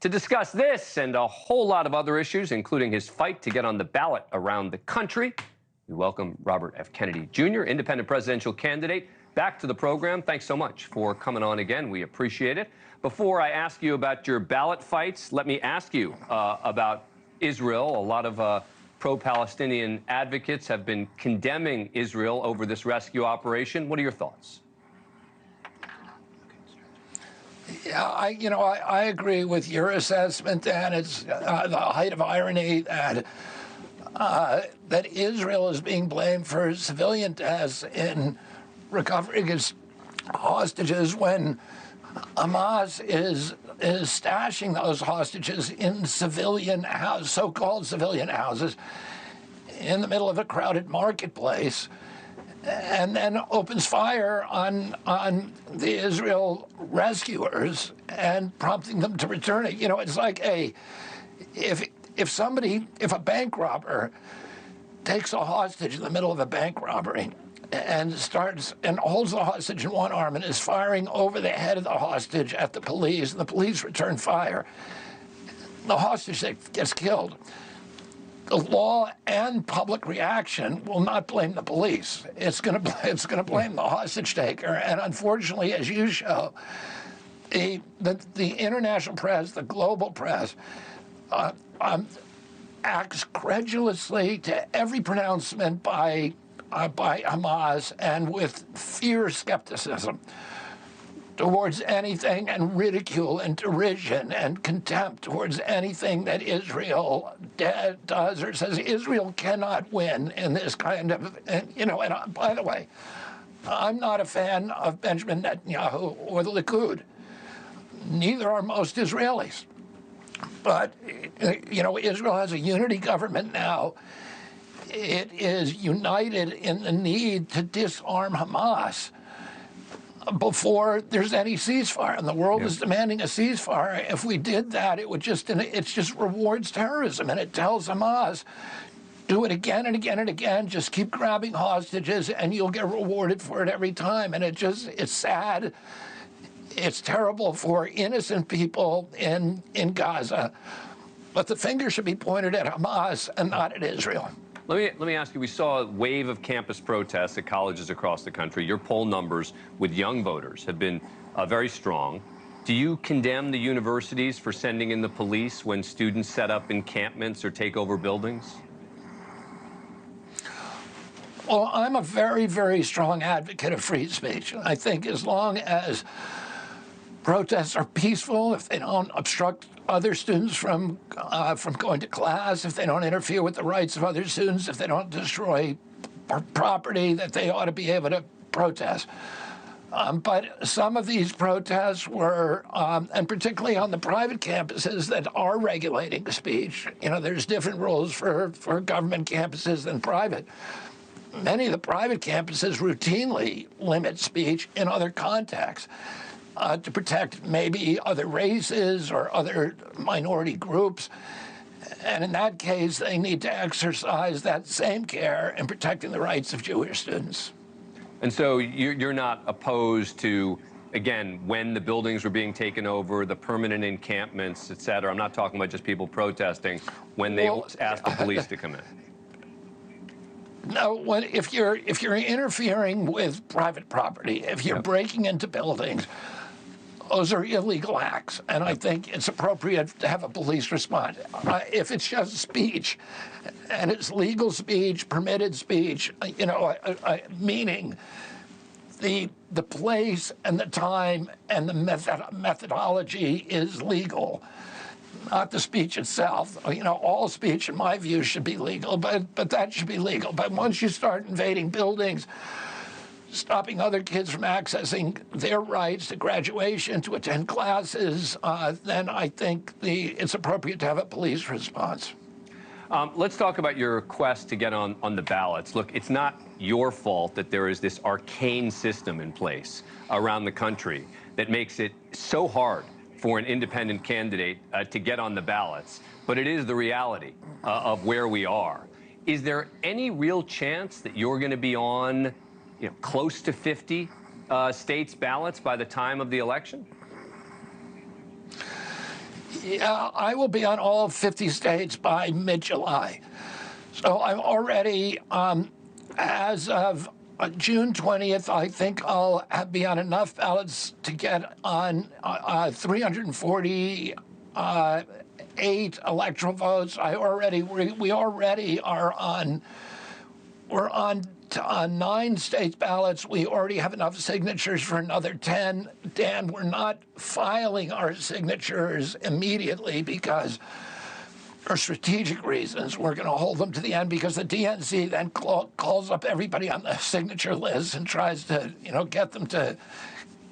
To discuss this and a whole lot of other issues, including his fight to get on the ballot around the country, we welcome Robert F. Kennedy Jr., independent presidential candidate, back to the program. Thanks so much for coming on again. We appreciate it. Before I ask you about your ballot fights, let me ask you about Israel. A lot of pro-Palestinian advocates have been condemning Israel over this rescue operation. What are your thoughts? Yeah, I agree with your assessment, Dan. It's the height of irony that that Israel is being blamed for civilian deaths in recovering its hostages when Hamas is stashing those hostages in so-called civilian houses in the middle of a crowded marketplace, and then opens fire on the Israel rescuers and prompting them to return it. You know, it's like if a bank robber takes a hostage in the middle of a bank robbery and holds the hostage in one arm and is firing over the head of the hostage at the police, and the police return fire, the hostage gets killed. The law and public reaction will not blame the police. It's going to blame the hostage taker. And unfortunately, as you show, the international press, the global press, acts credulously to every pronouncement by Hamas and with fierce skepticism towards anything, and ridicule and derision and contempt towards anything that Israel does or says. Israel cannot win in this kind of, and by the way, I'm not a fan of Benjamin Netanyahu or the Likud. Neither are most Israelis. But, Israel has a unity government now. It is united in the need to disarm Hamas before there's any ceasefire, and the world is demanding a ceasefire. If we did that, it just rewards terrorism, and it tells Hamas, do it again and again and again, just keep grabbing hostages, and you'll get rewarded for it every time. And it's sad. It's terrible for innocent people in Gaza, but the finger should be pointed at Hamas and not at Israel. Let me ask you, we saw a wave of campus protests at colleges across the country. Your poll numbers with young voters have been very strong. Do you condemn the universities for sending in the police when students set up encampments or take over buildings? Well, I'm a very, very strong advocate of free speech. I think as long as protests are peaceful, if they don't obstruct other students from going to class, if they don't interfere with the rights of other students, if they don't destroy property, that they ought to be able to protest. But some of these protests were, and particularly on the private campuses that are regulating speech, there's different rules for government campuses than private. Many of the private campuses routinely limit speech in other contexts to protect maybe other races or other minority groups. And in that case, they need to exercise that same care in protecting the rights of Jewish students. And so you're not opposed to, again, when the buildings were being taken over, the permanent encampments, et cetera. I'm not talking about just people protesting when they asked the police to come in. No, if you're interfering with private property, if you're breaking into buildings, those are illegal acts, and I think it's appropriate to have a police respond. If it's just speech, and it's legal speech, permitted speech, meaning the place and the time and the methodology is legal, not the speech itself. All speech, in my view, should be legal, but that should be legal. But once you start invading buildings, stopping other kids from accessing their rights to graduation, to attend classes, then I think it's appropriate to have a police response. Let's talk about your quest to get on the ballots. Look, it's not your fault that there is this arcane system in place around the country that makes it so hard for an independent candidate to get on the ballots, but it is the reality of where we are. Is there any real chance that you're going to be on close to 50 states' ballots by the time of the election? Yeah, I will be on all 50 states by mid-July. So I'm already, as of June 20th, I think I'll be on enough ballots to get on 348 electoral votes. We already are on. We're on 9 state ballots. We already have enough signatures for another 10. Dan, we're not filing our signatures immediately because, for strategic reasons, we're going to hold them to the end because the DNC then calls up everybody on the signature list and tries to, get them to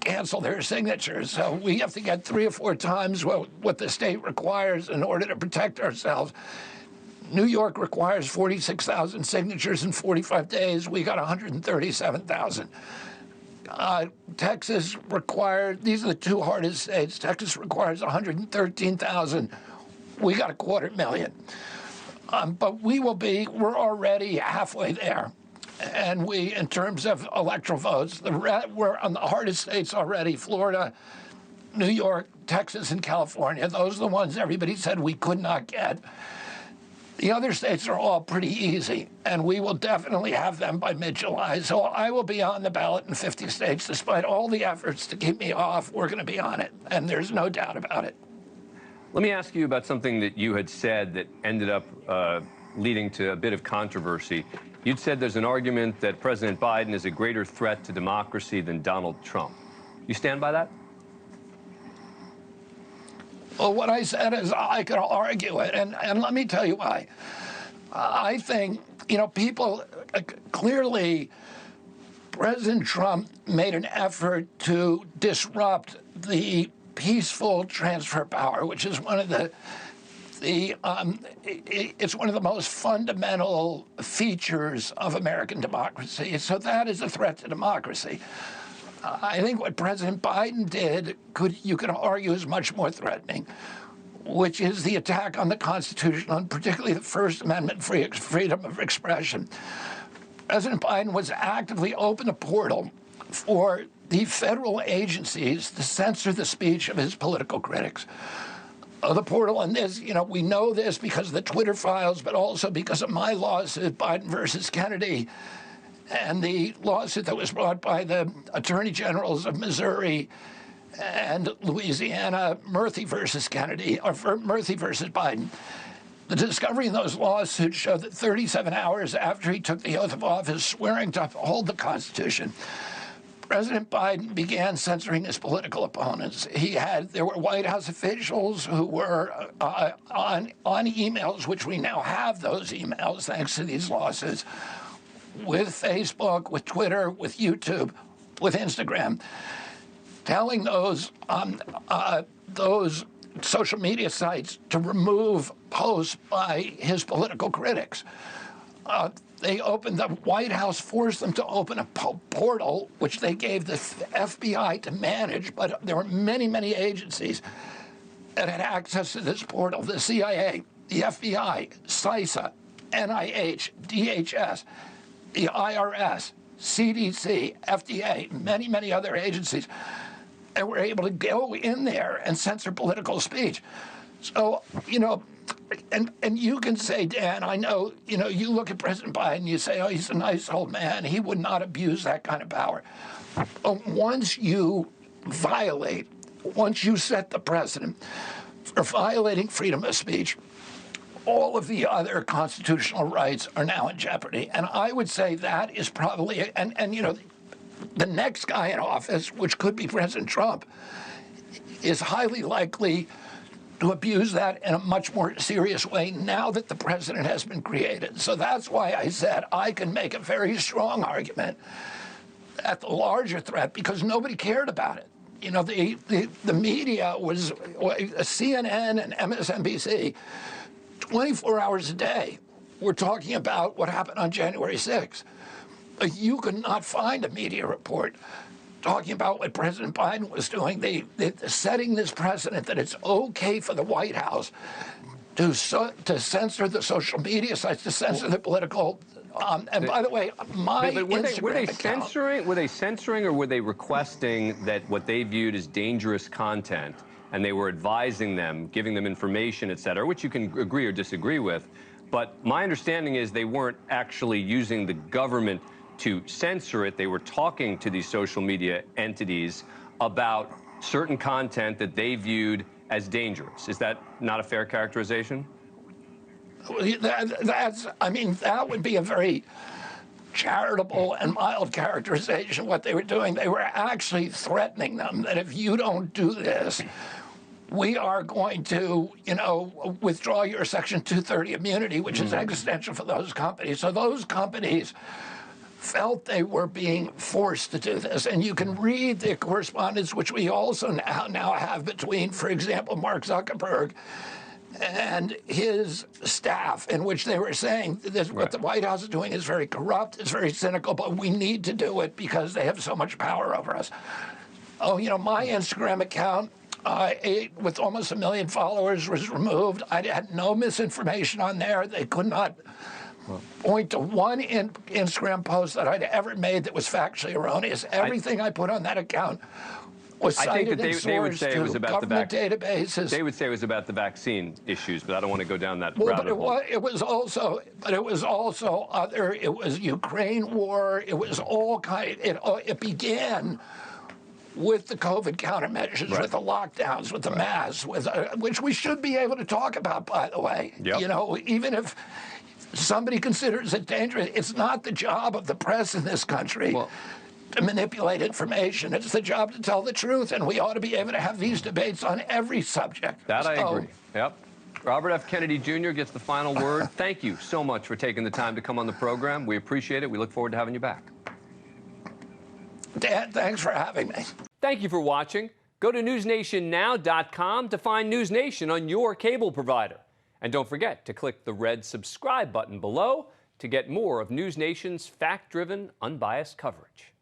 cancel their signatures. So we have to get 3 or 4 times what the state requires in order to protect ourselves. New York requires 46,000 signatures in 45 days. We got 137,000. Texas required, these are the 2 hardest states. Texas requires 113,000. We got 250,000. But we're already halfway there. And in terms of electoral votes, we're on the hardest states already: Florida, New York, Texas, and California. Those are the ones everybody said we could not get. The other states are all pretty easy, and we will definitely have them by mid-July. So I will be on the ballot in 50 states. Despite all the efforts to keep me off, we're going to be on it, and there's no doubt about it. Let me ask you about something that you had said that ended up leading to a bit of controversy. You'd said there's an argument that President Biden is a greater threat to democracy than Donald Trump. You stand by that? Well, what I said is I could argue it, and let me tell you why. I think, people clearly, President Trump made an effort to disrupt the peaceful transfer of power, which is one of it's one of the most fundamental features of American democracy. So that is a threat to democracy. I think what President Biden did, you could argue, is much more threatening, which is the attack on the Constitution, and particularly the First Amendment freedom of expression. President Biden was actively open a portal for the federal agencies to censor the speech of his political critics. The portal, and this, we know this because of the Twitter files, but also because of my lawsuit, Biden versus Kennedy, and the lawsuit that was brought by the attorney generals of Missouri and Louisiana, Murphy versus Kennedy, or Murphy versus Biden. The discovery in those lawsuits showed that 37 hours after he took the oath of office, swearing to uphold the Constitution, President Biden began censoring his political opponents. There were White House officials who were on emails, which we now have those emails thanks to these lawsuits, with Facebook, with Twitter, with YouTube, with Instagram, telling those social media sites to remove posts by his political critics. The White House forced them to open a portal, which they gave the FBI to manage, but there were many, many agencies that had access to this portal: the CIA, the FBI, CISA, NIH, DHS, the IRS, CDC, FDA, many, many other agencies, and were able to go in there and censor political speech. So, and you can say, Dan, I know, you look at President Biden, you say, oh, he's a nice old man. He would not abuse that kind of power. But once you set the precedent for violating freedom of speech, all of the other constitutional rights are now in jeopardy. And I would say that is probably, the next guy in office, which could be President Trump, is highly likely to abuse that in a much more serious way now that the president has been created. So that's why I said I can make a very strong argument at the larger threat, because nobody cared about it. The media was CNN and MSNBC, 24 hours a day. We're talking about what happened on January 6th. You could not find a media report talking about what President Biden was doing, setting this precedent that it's okay for the White House to censor the social media sites, to censor the political. And by the way, were they censoring, or were they requesting that what they viewed as dangerous content and they were advising them, giving them information, et cetera, which you can agree or disagree with. But my understanding is they weren't actually using the government to censor it. They were talking to these social media entities about certain content that they viewed as dangerous. Is that not a fair characterization? I mean, that would be a very charitable and mild characterization of what they were doing. They were actually threatening them that if you don't do this, we are going to, withdraw your Section 230 immunity, which is existential for those companies. So those companies felt they were being forced to do this. And you can read the correspondence, which we also now have between, for example, Mark Zuckerberg and his staff, in which they were saying this, what the White House is doing is very corrupt, it's very cynical, but we need to do it because they have so much power over us. Oh, my Instagram account, with almost 1 million followers, was removed. I had no misinformation on there. They could not point to one Instagram post that I'd ever made that was factually erroneous. Everything I put on that account was cited and sourced to government databases. They would say it was about the vaccine issues, but I don't want to go down that route. But it was also other. It was Ukraine war. It was all kind. It began with the COVID countermeasures, with the lockdowns, with the masks, which we should be able to talk about, by the way. Even if somebody considers it dangerous, it's not the job of the press in this country to manipulate information. It's the job to tell the truth, and we ought to be able to have these debates on every subject. That I agree. Yep. Robert F. Kennedy Jr. gets the final word. Thank you so much for taking the time to come on the program. We appreciate it. We look forward to having you back. Dan, thanks for having me. Thank you for watching. Go to newsnationnow.com to find NewsNation on your cable provider. And don't forget to click the red subscribe button below to get more of NewsNation's fact-driven, unbiased coverage.